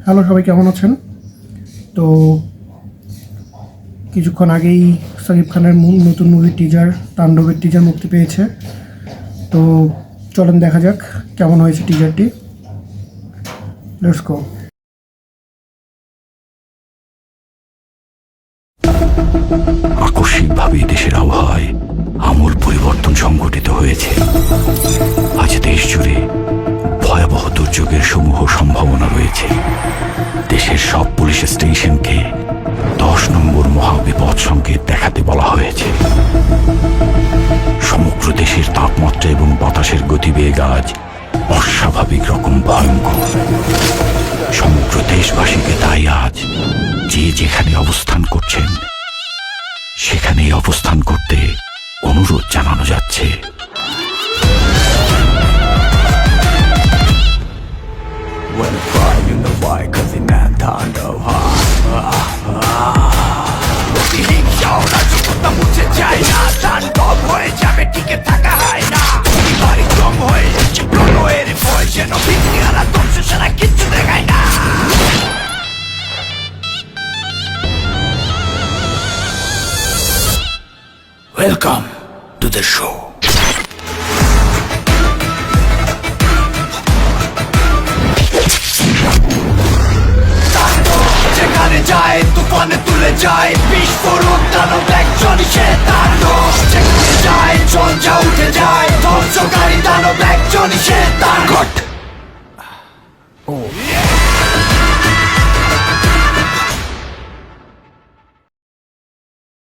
Hello, সবাই কেমন আছেন? তো কিছুক্ষণ আগেই সাকিব খানের নতুন মুভির টিজার, তাণ্ডবের টিজার মুক্তি পেয়েছে। তো চলেন দেখা যাক কেমন হয়েছে টিজারটি। Let's go. আকস্মিকভাবে দেশের আবহাওয়ায় আমূল পরিবর্তন সংঘটিত হয়েছে। আজ দেশ জুড়ে ভয়াবহ দুর্যোগের সমূহ সম্ভাবনা রয়েছে। দেশের সব পুলিশ স্টেশনকে 10 নম্বর মহাবিপদ সংকেত দেখাতে বলা হয়েছে। সমগ্র দেশের তাপমাত্রা এবং বাতাসের গতিবেগ আজ অস্বাভাবিক রকম ভয়ঙ্কর। সমগ্র দেশবাসীকে তাই আজ যে যেখানে অবস্থান করছেন সেখানেই অবস্থান করতে অনুরোধ জানানো যাচ্ছে। Welcome to the show. যেখানে যায় তুফানে তুলে যায় বিস্ফোরক দানব একজনই সে তাণ্ডব। যেখানে যায় জঞ্জা উঠে যায় ধ্বংসকারী দানব একজনই সে তাণ্ডব।